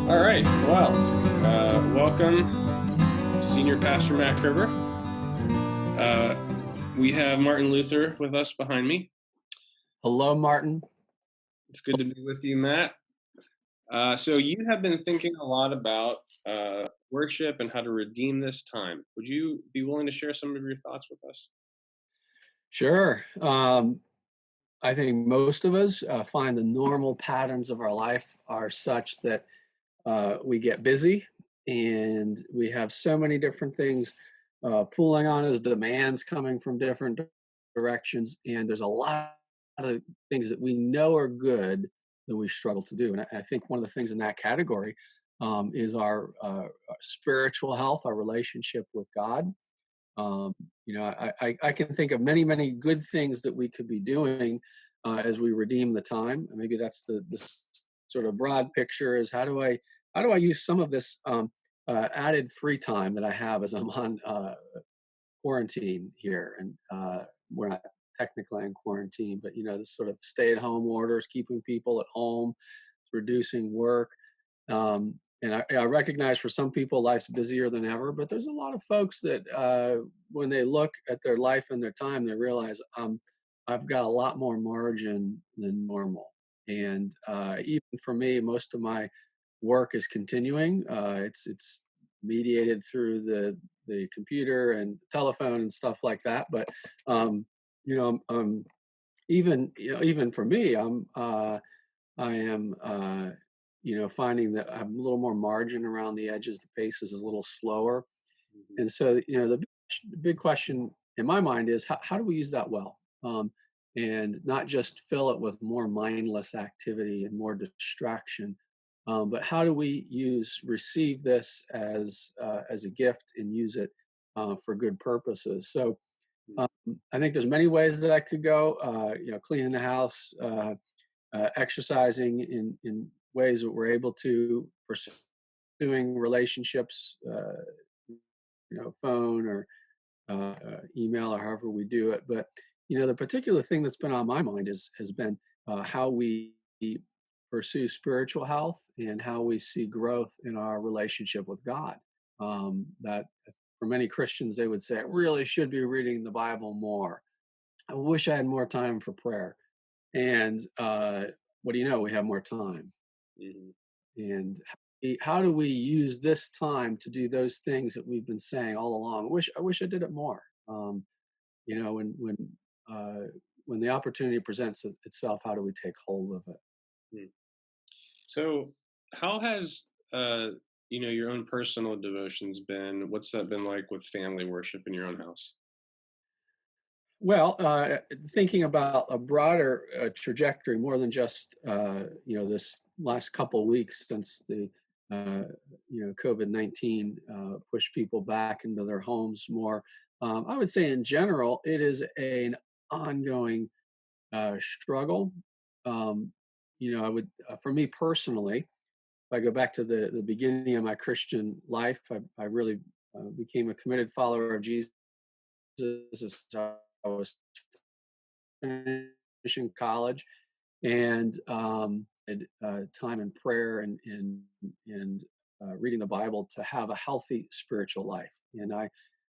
All right. Well, welcome, Senior Pastor Matt Kerber. We have Martin Luther with us behind me. Hello, Martin. It's good to be with you, Matt. So you have been thinking a lot about worship and how to redeem this time. Would you be willing to share some of your thoughts with us? Sure. I think most of us find the normal patterns of our life are such that we get busy and we have so many different things pulling on us, demands coming from different directions, and there's a lot of things that we know are good that we struggle to do. And I think one of the things in that category is our spiritual health, our relationship with God. Um, I can think of many, many good things that we could be doing as we redeem the time. And maybe that's the sort of broad picture is how do I use some of this added free time that I have as I'm on quarantine here, and we're not technically in quarantine, but this sort of stay-at-home orders, keeping people at home, reducing work. And I recognize for some people life's busier than ever, but there's a lot of folks that when they look at their life and their time, they realize I've got a lot more margin than normal. And even for me, most of my work is continuing. It's mediated through the computer and telephone and stuff like that. But even for me, I am finding that I'm a little more margin around the edges. The pace is a little slower, Mhm. and so the big question in my mind is how do we use that well, and not just fill it with more mindless activity and more distraction, but how do we receive this as a gift and use it for good purposes? So um, I think there's many ways that I could go. Cleaning the house, exercising in ways that we're able to, pursuing relationships, phone or email or however we do it. But the particular thing that's been on my mind has been how we pursue spiritual health and how we see growth in our relationship with God. That for many Christians, they would say, I really should be reading the Bible more. I wish I had more time for prayer. And what do you know? We have more time. Mhm. And how do we use this time to do those things that we've been saying all along? I wish I did it more. You know, when when when the opportunity presents itself, how do we take hold of it? Mm. So, how has your own personal devotions been? What's that been like with family worship in your own house? Well, thinking about a broader trajectory, more than just this last couple weeks since the COVID-19 pushed people back into their homes more. I would say in general, it is an ongoing struggle. Um, I would, for me personally, if I go back to the beginning of my Christian life, I really became a committed follower of Jesus as I was finishing college, and time in prayer and reading the Bible to have a healthy spiritual life. And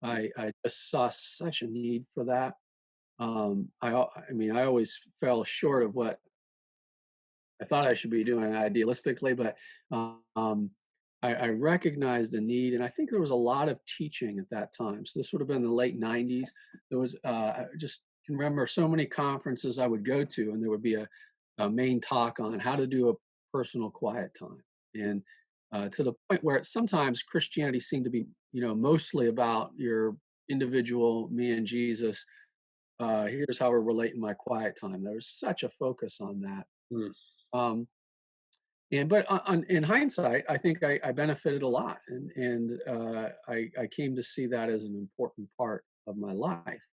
I just saw such a need for that. I always fell short of what I thought I should be doing idealistically, but um, I recognized the need, and I think there was a lot of teaching at that time. So this would have been the late '90s. There was I just can remember so many conferences I would go to, and there would be a main talk on how to do a personal quiet time, and to the point where sometimes Christianity seemed to be, mostly about your individual, me and Jesus. Here's how we're relating my quiet time. There was such a focus on that. Mm. Um, but in hindsight, I think I benefited a lot, and I came to see that as an important part of my life.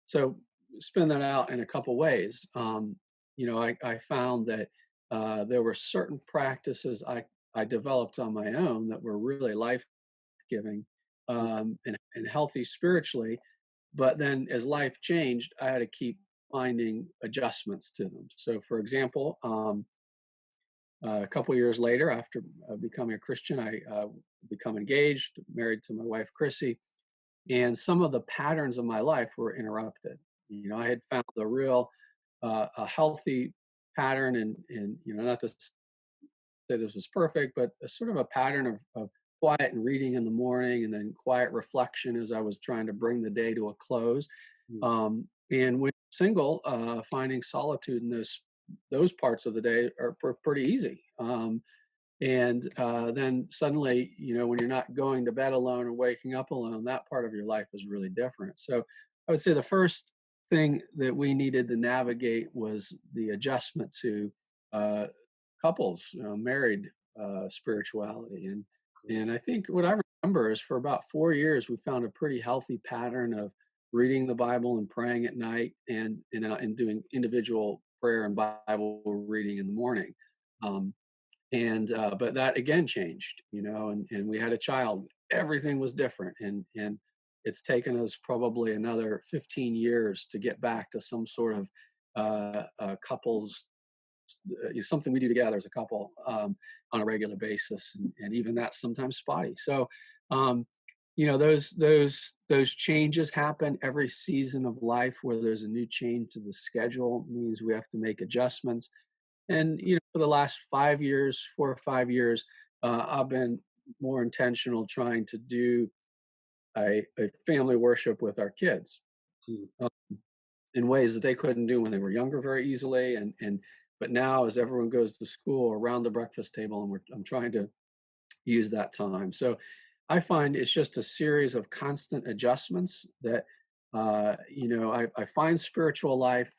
So spin that out in a couple ways. I found that there were certain practices I developed on my own that were really life giving and healthy spiritually. But then as life changed, I had to keep finding adjustments to them. So, for example, A couple years later, after becoming a Christian, I become engaged, married to my wife Chrissy, and some of the patterns of my life were interrupted. You know, I had found a real a healthy pattern, and you know, not to say this was perfect, but a sort of a pattern of quiet and reading in the morning, and then quiet reflection as I was trying to bring the day to a close. Mm. And when single, finding solitude in those parts of the day are pretty easy. And then suddenly, you know, when you're not going to bed alone or waking up alone, that part of your life is really different. So I would say the first thing that we needed to navigate was the adjustment to uh, couples, you know, married spirituality. And I think what I remember is for about 4 years, we found a pretty healthy pattern of reading the Bible and praying at night, and doing individual prayer and Bible reading in the morning. Um, and but that again changed, you know, and we had a child. Everything was different, and it's taken us probably another 15 years to get back to some sort of couples, you know, something we do together as a couple, on a regular basis, and even that's sometimes spotty. So um, you know, those changes happen every season of life. Where there's a new change to the schedule means we have to make adjustments. And, you know, for the last 5 years, 4 or 5 years, I've been more intentional trying to do a family worship with our kids Mm. uh, in ways that they couldn't do when they were younger very easily. But now, as everyone goes to school, around the breakfast table, and I'm trying to use that time. So I find it's just a series of constant adjustments that, you know, I find spiritual life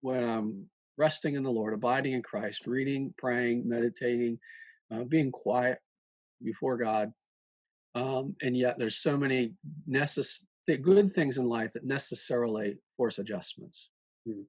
when I'm resting in the Lord, abiding in Christ, reading, praying, meditating, being quiet before God. And yet there's so many good things in life that necessarily force adjustments. Mm.